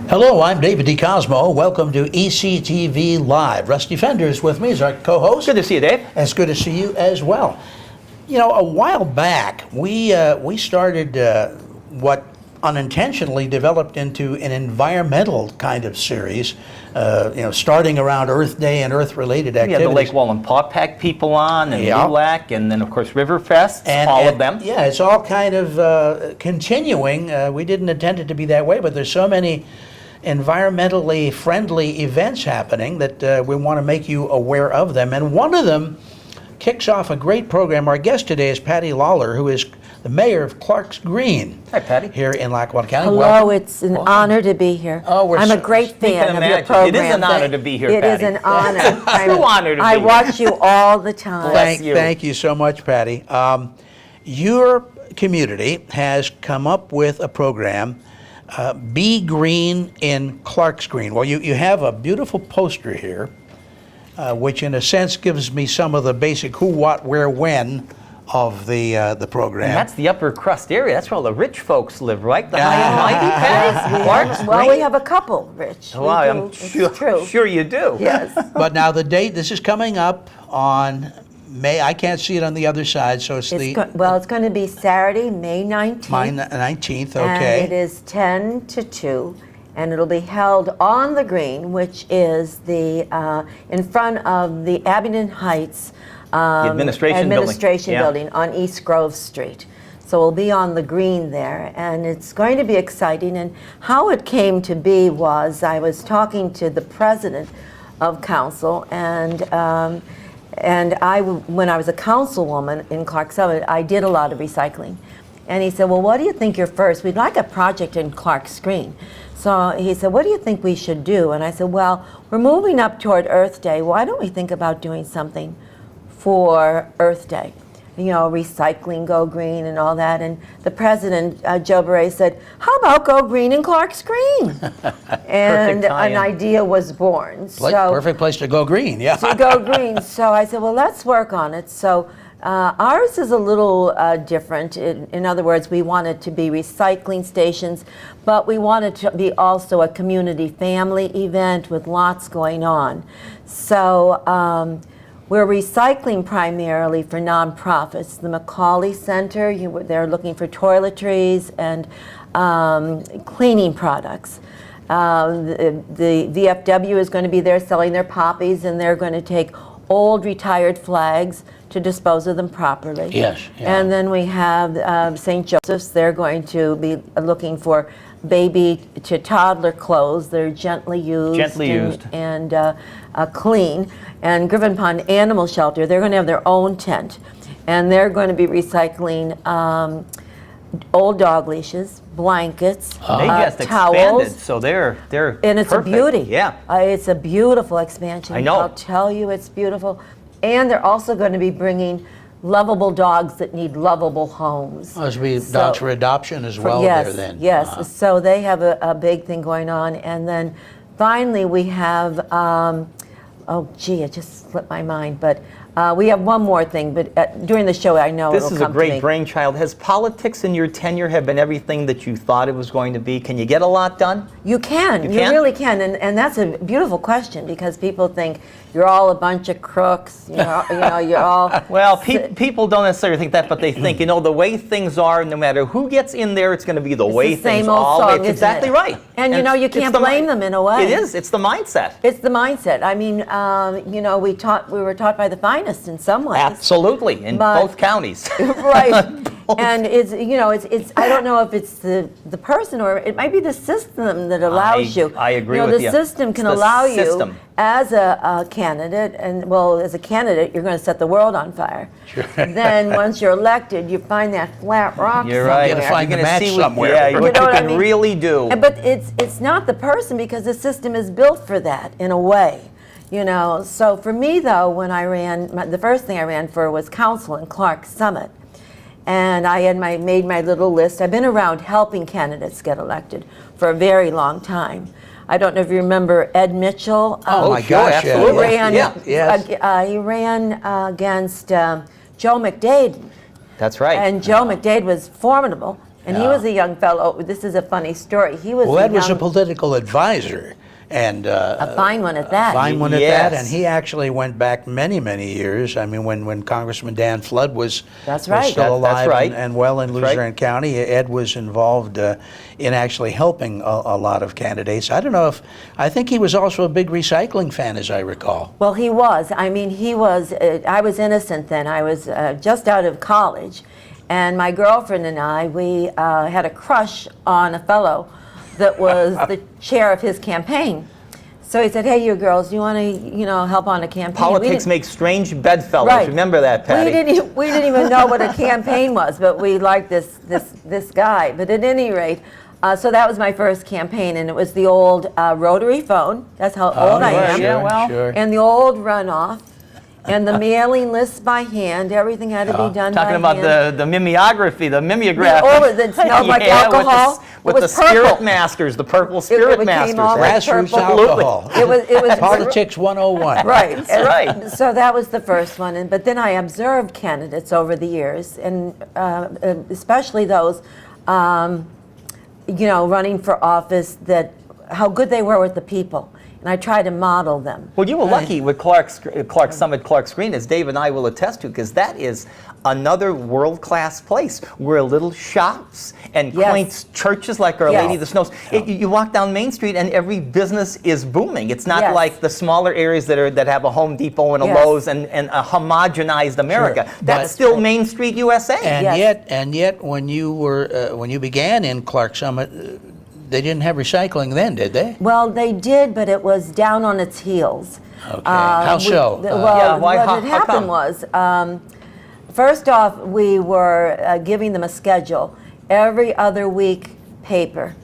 Hello, I'm David D. Cosmo. Welcome to ECTV Live. Rusty Fender is with me as our co-host. Good to see you, Dave. And it's good to see you as well. You know, a while back, we started what unintentionally developed into an environmental kind of series, starting around Earth Day and Earth-related activities. We had the Lake Wallen Paw Pack people on, and LULAC, and then, of course, Riverfest, of them. Yeah, it's all kind of continuing. We didn't intend it to be that way, but there's so many environmentally friendly events happening that we want to make you aware of them. And one of them kicks off a great program. Our guest today is Patty Lawler, who is the mayor of Clark's Green. Hi, Patty. Here in Lackawanna County. Hello, Welcome. It's an honor to be here. Oh, I'm a great fan of your program. It is an honor to be here, It Patty. is an honor. True honor to be I here. watch you all the time. Thank you so much, Patty. Your community has come up with a program, Be Green in Clark's Green. Well, you have a beautiful poster here, which in a sense gives me some of the basic who, what, where, when of the program. And that's the upper crust area. That's where all the rich folks live, right? The high and mighty, Patty? Clark's Well, Green? we have a couple, Rich. Well, We I'm do. It's true. sure you do. Yes. But now the date, this is coming up on May, I can't see it on the other side, so it's It's going to be Saturday, May 19th. May 19th, And okay. it is 10 to 2. And it'll be held on the green, which is in front of the Abingdon Heights administration building on East Grove Street. So we'll be on the green there, and it's going to be exciting. And how it came to be was I was talking to the president of council, and when I was a councilwoman in Clark Summit, I did a lot of recycling. And he said, well, what do you think you're first? We'd like a project in Clark's Green. So he said, what do you think we should do? And I said, well, we're moving up toward Earth Day. Why don't we think about doing something for Earth Day? You know, recycling, go green and all that. And the president, Joe Beret, said, how about go green in Clark's Green? And an idea was born. Perfect place to go green, yeah. To go green. So I said, well, let's work on it. So ours is a little different. In other words, we wanted to be recycling stations, but we wanted to be also a community family event with lots going on. So we're recycling primarily for nonprofits. The Macaulay Center, they're looking for toiletries and cleaning products. The VFW is going to be there selling their poppies, and they're going to take old retired flags to dispose of them properly. Yes. Yeah. And then we have St. Joseph's. They're going to be looking for baby to toddler clothes. They're gently used and clean. And Griffin Pond Animal Shelter, they're going to have their own tent. And they're going to be recycling old dog leashes, blankets, They just towels. expanded, so they're And it's perfect. a beauty. Yeah. It's a beautiful expansion. I know. I'll tell you, it's beautiful. And they're also going to be bringing lovable dogs that need lovable homes. Must be dogs for adoption as well yes, there then. Yes, so they have a big thing going on. And then finally we have, it just slipped my mind, but we have one more thing, but during the show I know This it'll is a come to great me. brainchild. Has politics in your tenure have been everything that you thought it was going to be? Can you get a lot done? You can. You can? really can. And that's a beautiful question, because people think you're all a bunch of crooks. You're all... Well, people don't necessarily think that, but they think, the way things are, no matter who gets in there, it's going to be the way the same things old all. song, It's isn't exactly it? right. And you can't blame them in a way. It is. It's the mindset. It's the mindset. I mean, we were taught by the finest in some ways. Absolutely, in both counties. Right. And it's I don't know if it's the person, or it might be the system that allows you. I agree with you. The system can It's the allow system. you as a candidate, and as a candidate, you're going to set the world on fire. Sure. Then once you're elected, you find that flat rock You're somewhere. right. You gotta find You're the gonna match see somewhere. Yeah, what know you what I can mean? really do. But it's not the person, because the system is built for that in a way. So for me, though, when I ran, the first thing I ran for was council in Clark Summit. And I had made my little list. I've been around helping candidates get elected for a very long time. I don't know if you remember Ed Mitchell. Oh my sure, gosh, yeah. absolutely. He ran against Joe McDade. That's right. And Joe McDade was formidable. And he was a young fellow. This is a funny story. He was Well, Ed was a young, political advisor, and a fine one at that. fine one at Yes. that. And he actually went back many, many years. I mean, when Congressman Dan Flood was, That's was right. still That's alive right. and well in That's right. Luzerne County, Ed was involved in actually helping a lot of candidates. I don't know if, I think he was also a big recycling fan, as I recall. Well, he was. I mean, he was. I was innocent then. I was just out of college. And my girlfriend and I, we had a crush on a fellow that was the chair of his campaign. So he said, "Hey, you girls, do you want to, help on a campaign?" Politics makes strange bedfellows. Right. Remember that, Patty. We didn't even know what a campaign was, but we liked this guy. But at any rate, so that was my first campaign, and it was the old rotary phone. That's how old I am. Yeah, well. Sure. And the old runoff. And the mailing lists by hand, everything had to be done by Talking about hand. the mimeography, the mimeograph. That smelled like alcohol. With It the was spirit purple. masters, the purple spirit became masters. all like Grassroots purple. alcohol. It was Politics 101. right. That's right. So that was the first one, but then I observed candidates over the years, and especially those, running for office, that how good they were with the people, and I tried to model them. Well, you were lucky with Clark Summit, Clark's Green, as Dave and I will attest to, because that is another world-class place where little shops and Yes. quaint churches like Our Yes. Lady of the Snows. You walk down Main Street and every business is booming. It's not Yes. like the smaller areas that have a Home Depot and a Yes. Lowe's and a homogenized America. Sure. That's But- still Main Street, USA. And Yes. yet, when you began in Clark Summit, they didn't have recycling then, did they? Well, they did, but it was down on its heels. Okay. How so? Yeah, why- what how had happened come? was, first off, we were giving them a schedule. Every other week, paper.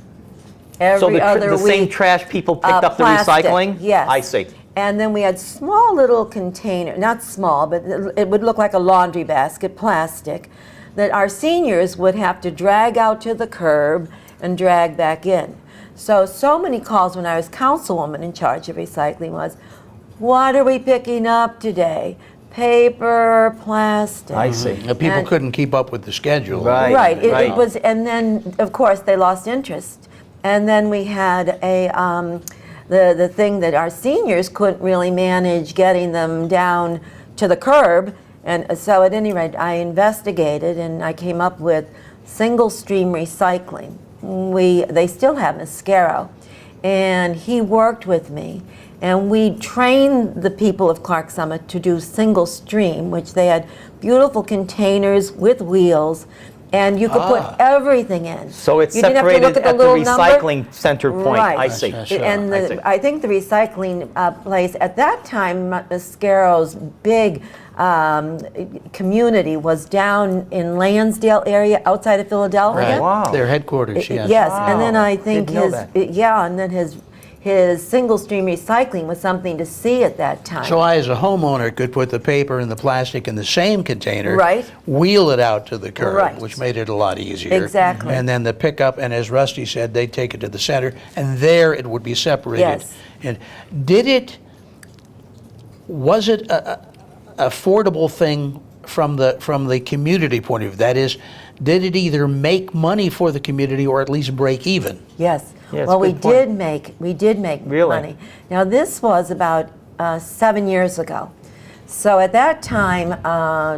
So Every other the week, same trash people picked up the plastic. recycling? Yes. I see. And then we had small little container, not small, but it would look like a laundry basket, plastic, that our seniors would have to drag out to the curb and drag back in. So many calls when I was councilwoman in charge of recycling was, what are we picking up today? Paper, plastic. I see. People And- couldn't keep up with the schedule. Right. Right. It right. was, and then of course they lost interest, and then we had the thing that our seniors couldn't really manage getting them down to the curb, and so at any rate I investigated and I came up with single stream recycling. They still have Mascaro, and he worked with me. And we trained the people of Clark Summit to do single stream, which they had beautiful containers with wheels, and you could put everything in. So it's You didn't have to separated look at at the little number. recycling center point. Right. I see. Sure. And I see. I think the recycling place at that time, Mascaro's big community was down in Lansdale area outside of Philadelphia. Right. Wow. Their headquarters, yes. Yes, and then Wow. I think Didn't know and then his single stream recycling was something to see at that time. So I, as a homeowner, could put the paper and the plastic in the same container, Right. wheel it out to the curb, Right. which made it a lot easier. Exactly. And then the pickup, and as Rusty said, they'd take it to the center, and there it would be separated. Yes. And was it a affordable thing from the community point of view? That is, did it either make money for the community or at least break even? Yes. Yeah, it's Well, a we good point. did make Really? money. Now this was about 7 years ago. So at that time,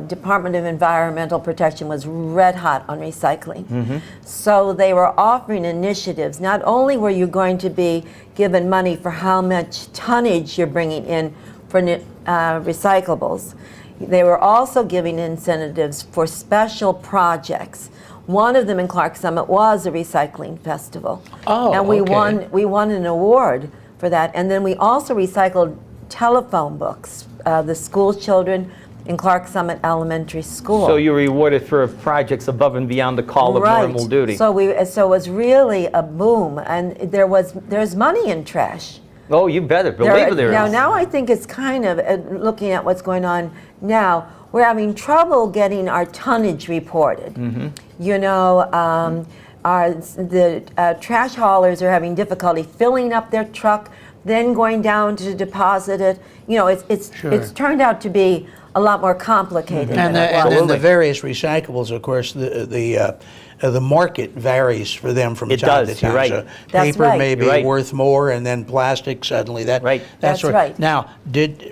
Department of Environmental Protection was red hot on recycling. Mm-hmm. So they were offering initiatives. Not only were you going to be given money for how much tonnage you're bringing in for recyclables, they were also giving incentives for special projects. One of them in Clark Summit was a recycling festival. Oh, and we okay. won an award for that. And then we also recycled telephone books, the school children in Clark Summit Elementary School. So you're rewarded for projects above and beyond the call of normal duty. So it was really a boom, and there's money in trash. Oh, you better believe there is. Now I think it's kind of looking at what's going on now. We're having trouble getting our tonnage reported. Mm-hmm. You know, the trash haulers are having difficulty filling up their truck. then going down to deposit it. You know, it's turned out to be a lot more complicated than it was. And the various recyclables, of course, the market varies for them from It time does, to time. you're right. So That's paper right. may be You're right. worth more, and then plastic suddenly Right. That's right. Now,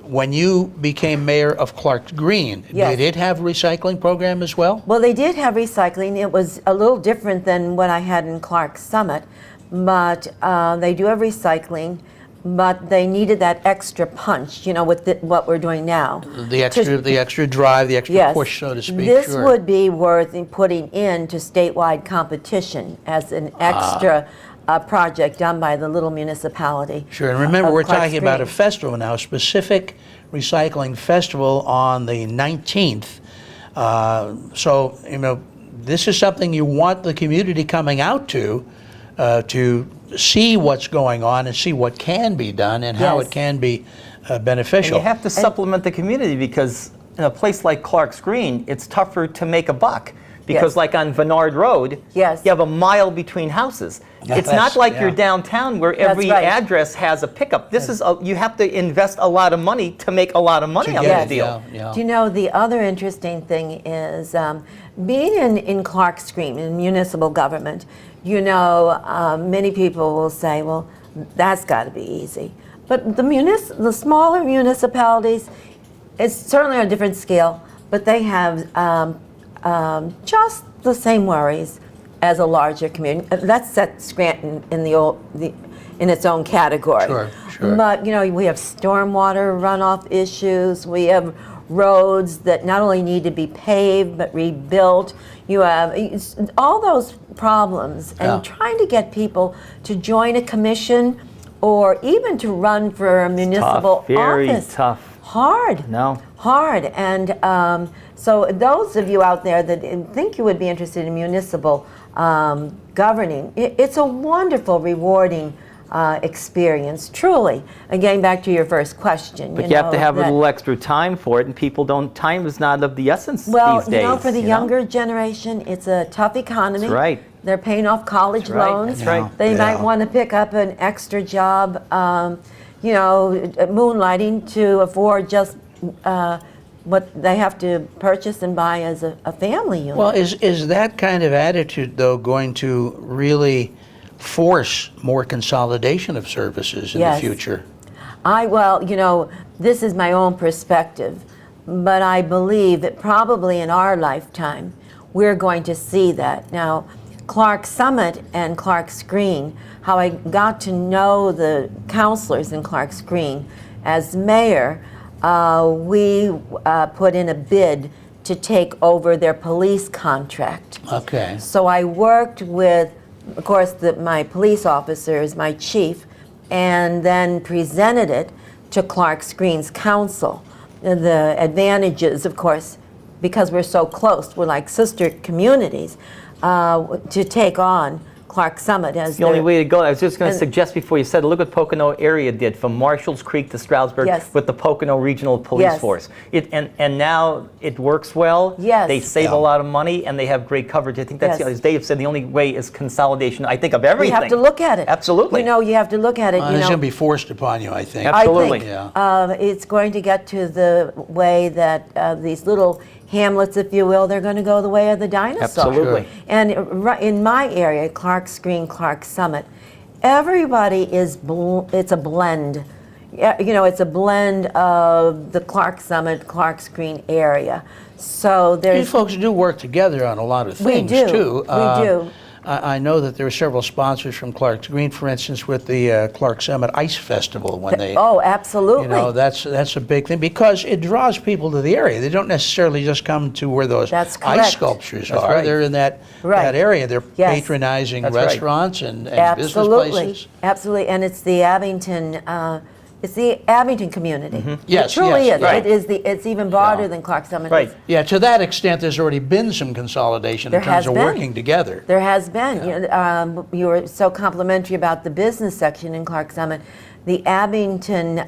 when you became mayor of Clarks Green, Yes. did it have a recycling program as well? Well, they did have recycling. It was a little different than what I had in Clark Summit, but they do have recycling. But they needed that extra punch, you know, with what we're doing now. The extra drive, the extra Yes, push, so to speak. this Sure. would be worth putting into statewide competition as an extra project done by the little municipality. Sure, and remember, of we're Clarks talking about a Green. festival now, a specific recycling festival on the 19th. So, you know, this is something you want the community coming out to see what's going on and see what can be done and how Yes. it can be And beneficial. you have to supplement the community, because in a place like Clarks Green, it's tougher to make a buck. Because Yes. like on Vennard Road, Yes. you have a mile between houses. It's not like you're downtown where every right. address has a pickup. This is you have to invest a lot of money to make a lot of money on get this it, deal. yeah. Do you know, the other interesting thing is being in Clarks Green, in municipal government, you know, many people will say, well, that's got to be easy. But the smaller municipalities, it's certainly on a different scale, but they have just the same worries as a larger community. That sets Scranton in in its own category. Sure, sure. But you know, we have stormwater runoff issues. We have roads that not only need to be paved but rebuilt. You have all those problems, and Yeah. trying to get people to join a commission or even to run for a municipal Very office. tough. Hard. No. Hard. And so those of you out there that think you would be interested in municipal governing, it's a wonderful, rewarding experience, truly. Again, back to your first question. But you have to have a that- little extra time for it, and people don't. Time is not of the essence Well, these days. you know, for the younger generation, it's a tough economy. That's right. They're paying off college That's right. loans. That's right. They might Yeah. want to pick up an extra job, you know, moonlighting to afford just what they have to purchase and buy as a family unit. Well, is that kind of attitude, though, going to really force more consolidation of services in Yes. the future? Well, you know, this is my own perspective, but I believe that probably in our lifetime, we're going to see that. Now, Clark Summit and Clarks Green, how I got to know the counselors in Clarks Green as mayor, we put in a bid to take over their police contract. Okay. So I worked with, of course, my police officers, my chief, and then presented it to Clarks Green's council. The advantages, of course, because we're so close, we're like sister communities, to take on Clark Summit as The only their- way to go. I was just going to And- suggest before you said, look what Pocono area did from Marshalls Creek to Stroudsburg Yes. with the Pocono Regional Police Yes. Force. And now it works well. Yes. They save Yeah. a lot of money and they have great coverage. I think that's, Yes. as Dave said, the only way is consolidation, I think, of We everything. have to look at it. Absolutely. You know, you have to look at it. Well, you it's know, going to be forced upon you, I think. Absolutely. I think Yeah. it's going to get to the way that these little hamlets, if you will, they're going to go the way of the dinosaur. Absolutely. And in my area, Clarks Green, Clarks Summit, everybody is, it's a blend. Yeah, you know, it's a blend of the Clarks Summit, Clarks Green area. So These there's, folks do work together on a lot of We things, do. too. We do. I know that there are several sponsors from Clarks Green, for instance, with the Clark Summit Ice Festival when they... oh, absolutely. You know, that's a big thing because it draws people to the area. They don't necessarily just come to where those That's ice correct. sculptures That's are. right. They're in that Right. area. They're Yes. patronizing That's right. restaurants and business Absolutely, places. absolutely, and it's the Abington. It's the Abington community. Yes, it truly yes, is. right. It is it's even broader Yeah. than Clark Summit. Right. It's- Yeah, to that extent, there's already been some consolidation There in terms has of been. working together. There has been. You were so complimentary about the business section in Clark Summit. The Abington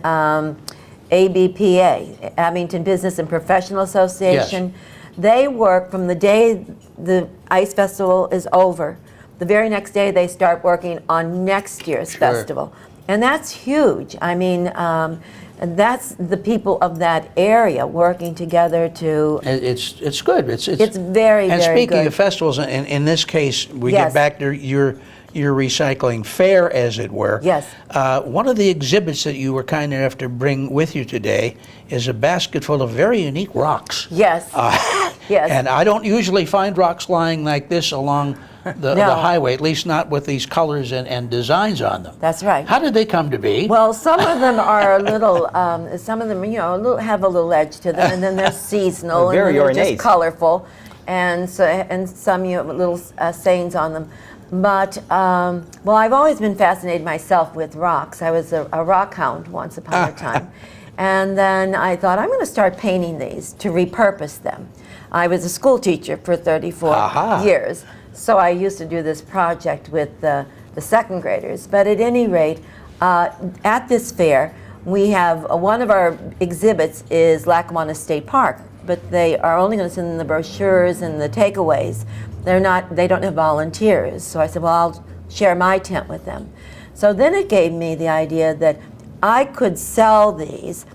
ABPA, Abington Business and Professional Association, they work from the day the Ice Festival is over. The very next day, they start working on next year's Sure. festival. And that's huge. I mean, and that's the people of that area working together to. It's good. It's very, and very speaking good. of festivals, in this case, we Yes. get back to your recycling fair, as it were. Yes. One of the exhibits that you were kind enough to bring with you today is a basket full of very unique rocks. Yes. Yes. And I don't usually find rocks lying like this along the No. highway, at least not with these colors and designs on them. That's right. How did they come to be? Well, some of them are a little, some of them, have a little edge to them, and then they're seasonal, They're very and they're ornate. just colorful, and some have little sayings on them. But well, I've always been fascinated myself with rocks. I was a rock hound once upon a time, and then I thought I'm going to start painting these to repurpose them. I was a school teacher for 34 years. So I used to do this project with the second graders. But at any rate, at this fair, we have one of our exhibits is Lackawanna State Park, but they are only going to send in the brochures and the takeaways. They don't have volunteers. So I said, well, I'll share my tent with them. So then it gave me the idea that I could sell these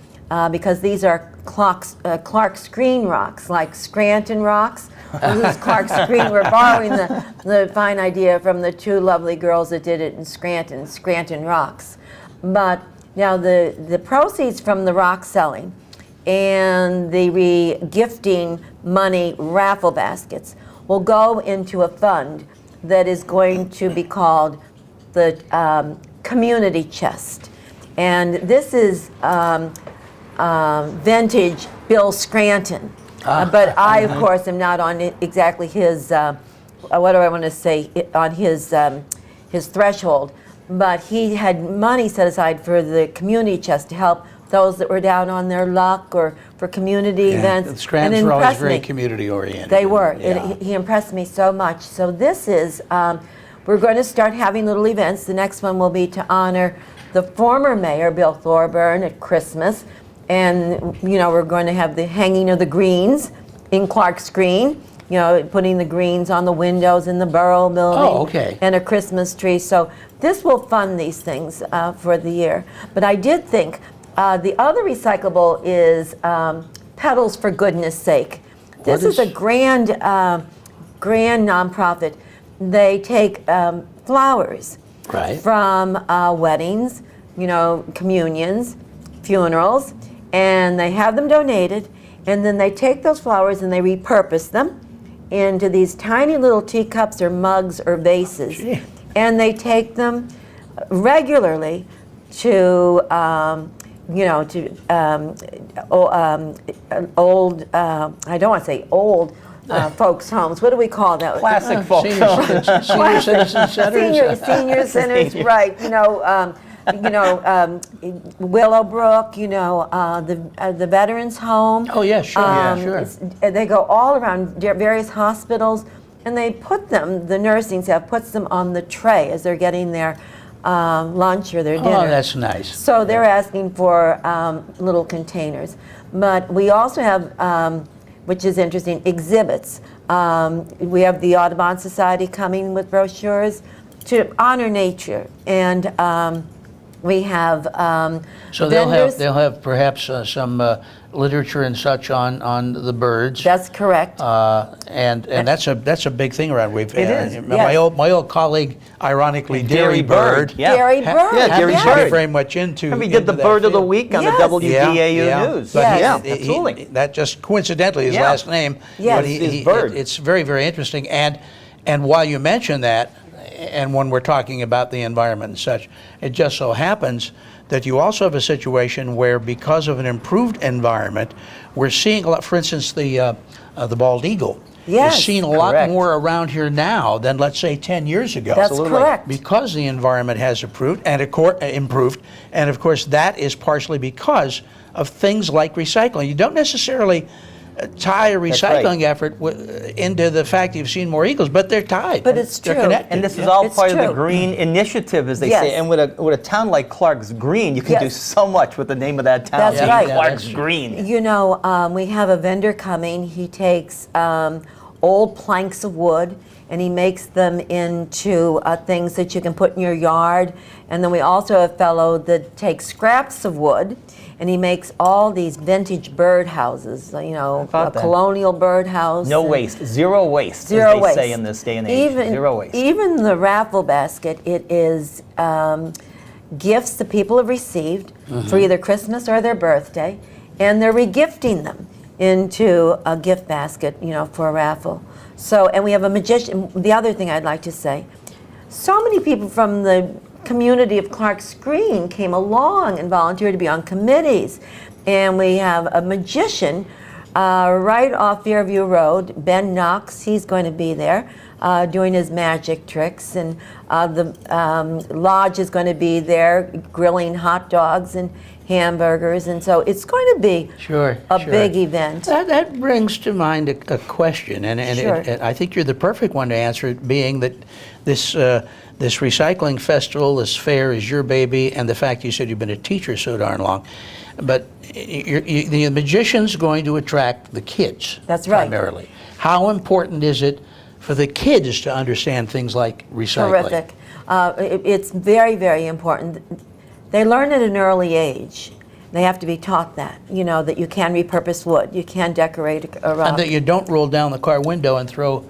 because these are Clark's Green rocks, like Scranton rocks. Who's Clark's Green? We're borrowing the fine idea from the two lovely girls that did it in Scranton Rocks. But now the proceeds from the rock selling and the re-gifting money raffle baskets will go into a fund that is going to be called the Community Chest. And this is vintage Bill Scranton. But I, of course, am not on exactly his, what do I want to say, on his threshold. But he had money set aside for the community chest to help those that were down on their luck or for community events. Scrantons were always very community oriented. They were. Yeah. He impressed me so much. So this is, we're going to start having little events. The next one will be to honor the former mayor, Bill Thorburn, at Christmas. And, we're going to have the hanging of the greens in Clark's Green, putting the greens on the windows in the Borough Building. Oh, okay. And a Christmas tree. So this will fund these things for the year. But I did think the other recyclable is Petals for Goodness Sake. This is a grand nonprofit. They take flowers from weddings, communions, funerals, and they have them donated, and then they take those flowers and they repurpose them into these tiny little teacups or mugs or vases. And they take them regularly to old, I don't want to say old, folks' homes. What do we call that? Classic folks. Senior citizen centers. Senior centers, right? Willowbrook. The Veterans Home. Oh yeah, sure. They go all around various hospitals, and they put them. The nursing staff puts them on the tray as they're getting their lunch or their dinner. Oh, that's nice. So they're asking for little containers. But we also have, which is interesting, exhibits. We have the Audubon Society coming with brochures to honor nature. And we have so vendors. they'll have perhaps some literature and such on the birds. That's correct. And that's a big thing around. It is. My old colleague, ironically, Dairy Bird. Yeah. Dairy Bird. Yeah, Dairy Happens to be Bird. very much into. And we did the into Bird that of the field. Week on Yes. the WDAU News. But Yes. Yeah, absolutely. That just coincidentally his Yeah. last name. Yes. But His Bird. It's very, very interesting. And while you mention that, and when we're talking about the environment and such, it just so happens that you also have a situation where, because of an improved environment, we're seeing a lot. For instance, the bald eagle. Yes. Is seen a lot Correct. more around here now than, let's say, 10 years ago. That's Absolutely. correct. Because the environment has improved, and of course that is partially because of things like recycling. You don't necessarily tie a recycling effort into the fact that you've seen more eagles, but they're tied. But it's They're true. connected. And this is all It's part of the true. green initiative, as they Yes. say. And with a town like Clark's Green, you can do Yes. so much with the name of that town. That's being right. Clark's that's true. Green. We have a vendor coming. He takes old planks of wood and he makes them into things that you can put in your yard. And then we also have a fellow that takes scraps of wood, and he makes all these vintage bird houses, you know, about a that? colonial birdhouse. No and waste, zero waste, Zero as they waste. say in this day and age. Zero waste. Even the raffle basket, it is gifts that people have received for either Christmas or their birthday, and they're regifting them into a gift basket, you know, for a raffle. So, and we have a magician. The other thing I'd like to say, so many people from the community of Clark's Green came along and volunteered to be on committees. And we have a magician right off Fairview Road, Ben Knox. He's going to be there doing his magic tricks. And the lodge is going to be there grilling hot dogs and hamburgers. And so it's going to be a big event. That brings to mind a question, and Sure. I think you're the perfect one to answer it, being that this recycling festival, this fair is your baby, and the fact you said you've been a teacher so darn long. But the magician's going to attract the kids. That's right. Primarily. How important is it for the kids to understand things like recycling? Terrific. It's very, very important. They learn at an early age. They have to be taught that, you know, that you can repurpose wood, you can decorate a And that you don't roll down the car window and throw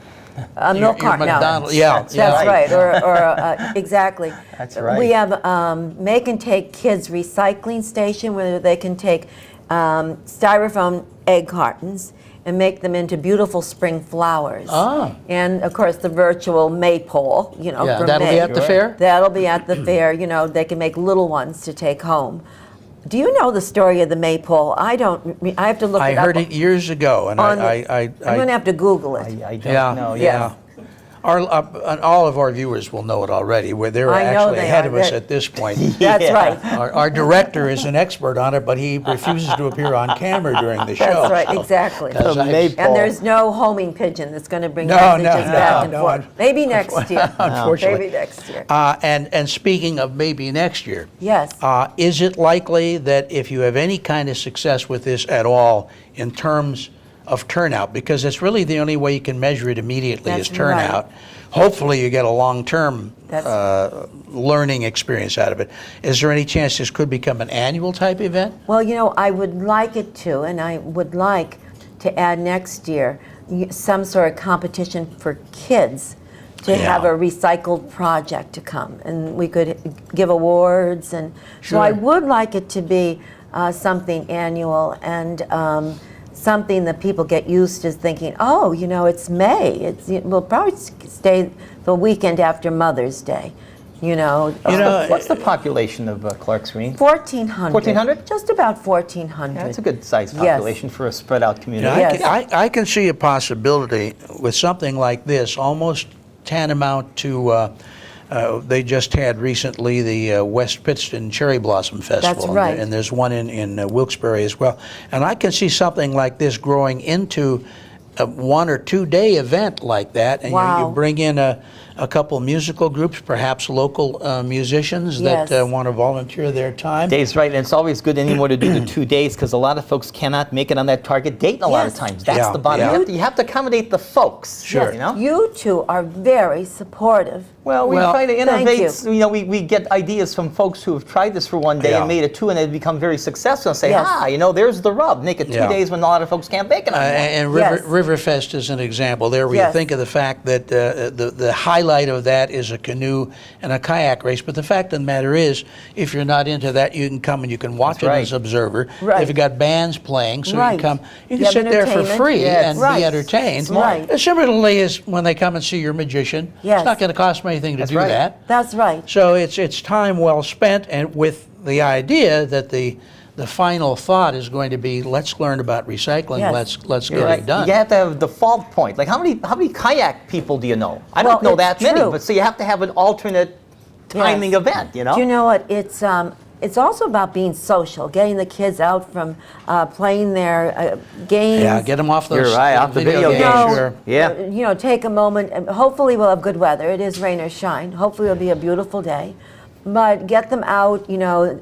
a your milk carton out. McDonald's. Yeah, That's yeah. right. Or exactly. That's right. We have Make and Take Kids Recycling Station where they can take styrofoam egg cartons and make them into beautiful spring flowers. Ah. And of course the virtual maypole, you know, Yeah, for that'll May. be at the fair? That'll be at the fair. You know, they can make little ones to take home. Do you know the story of the maypole? I don't. I have to look I it up. heard it years ago, and I'm I going to have to Google it. I don't yeah, know. yeah. All of our viewers will know it already. Where they're I know actually they ahead are. of us They're- at this point. That's Yeah. right. Our director is an expert on it, but he refuses to appear on camera during the show. That's right, so- exactly. 'cause The I- maypole. And there's no homing pigeon that's going to bring No, messages no, back and no, forth. Maybe next year. Unfortunately. Maybe next year. And speaking of maybe next year, Yes. is it likely that if you have any kind of success with this at all in terms of turnout, because it's really the only way you can measure it immediately That's is turnout. right. Hopefully you get a long-term That's- learning experience out of it. Is there any chance this could become an annual type event? Well, you know, I would like it to, and I would like to add next year some sort of competition for kids to Yeah. have a recycled project to come, and we could give awards, and so I Sure. would like it to be something annual and something that people get used to thinking, oh, you know, it's May. We'll probably stay the weekend after Mother's Day, you know. What's the population of Clark's Green? 1,400. 1,400? Just about 1,400. Yeah, that's a good sized Yes. population for a spread out You community. know, Yes. I can see a possibility with something like this, almost tantamount to, they just had recently the West Pittston Cherry Blossom Festival. right. And there's one in Wilkes-Barre as well. And I can see something like this growing into a 1 or 2 day event like that. And Wow. you bring in a couple musical groups, perhaps local musicians that Yes. want to volunteer their time. Dave's right, and it's always good anymore to do the 2 days because a lot of folks cannot make it on that target date a lot of Yes. times. That's Yeah, the bottom. yeah. You have to accommodate the folks. Sure. You know? You two are very supportive. Well, we Well, try to thank innovate. You know, we get ideas from folks who have tried this for 1 day Yeah. and made it 2, and they've become very successful. And say, Yes. you know, there's the rub. Make it 2 Yeah. days when a lot of folks can't make it on that. And Yes. Riverfest is an example there where you Yes. think of the fact that the highlight of that is a canoe and a kayak race. But the fact of the matter is, if you're not into that, you can come and you can watch That's it right. as observer. Right. They've got bands playing, so you Right. can come. You You can have sit there for entertainment. free Yes. and Right. be entertained. Smart. Similarly as when they come and see your magician. Yes. It's not going to cost them anything to That's do right. that. That's right. So it's time well spent, and with the idea that the final thought is going to be, let's learn about recycling. Yes. Let's You're get right. it done. You have to have the fault point. Like how many kayak people do you know? I don't Well, know that it's many, true. but so you have to have an alternate timing Yes. event. You know. Do you know what? It's also about being social, getting the kids out from playing their games. Yeah, get them off those You're right, off the video games. games. Sure. Yeah. You know, take a moment. And hopefully, we'll have good weather. It is rain or shine. Hopefully, it'll be a beautiful day. But get them out. You know,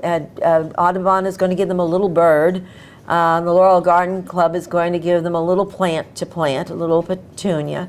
Audubon is going to give them a little bird. The Laurel Garden Club is going to give them a little plant to plant, a little petunia.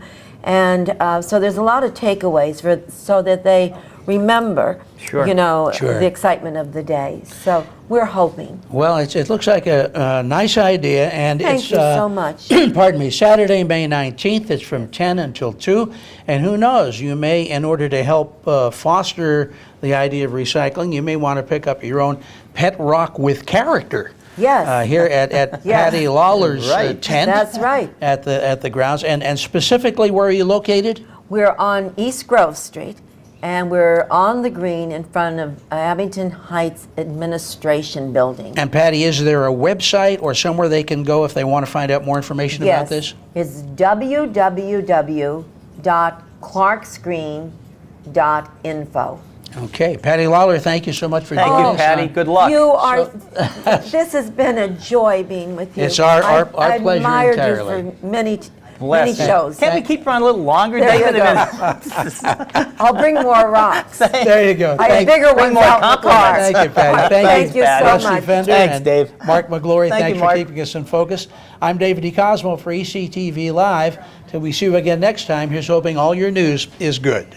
And so there's a lot of takeaways so that they remember, Sure. Sure. the excitement of the day. So we're hoping. Well, it looks like a nice idea, and Thank it's you so much. pardon me, Saturday, May 19th. It's from 10 until 2, and who knows? You may, in order to help foster the idea of recycling, you may want to pick up your own pet rock with character. Yes. Here at Yes. Patty Lawler's Right. tent. That's right. At the grounds, and specifically, where are you located? We're on East Grove Street, and we're on the green in front of Abington Heights Administration Building. And Patty, is there a website or somewhere they can go if they want to find out more information about this? It's www.clarksgreen.info. Okay, Patty Lawler, thank you so much for Thank joining you, us. Patty. on- Good luck. You are, this has been a joy being with you. It's our I've pleasure admired entirely. you for many Bless you. shows. Can't we keep her on a little longer, There you David? go. I'll bring more rocks. There you go. I have Thank, bigger bring ones more out in the car. compliments. thank you, Patty. Thank you so Leslie much. Fender Thanks, and Dave. Mark McGlory, Thank thanks you, for Mark. keeping us in focus. I'm David DeCosmo for ECTV Live. Till we see you again next time, here's hoping all your news is good.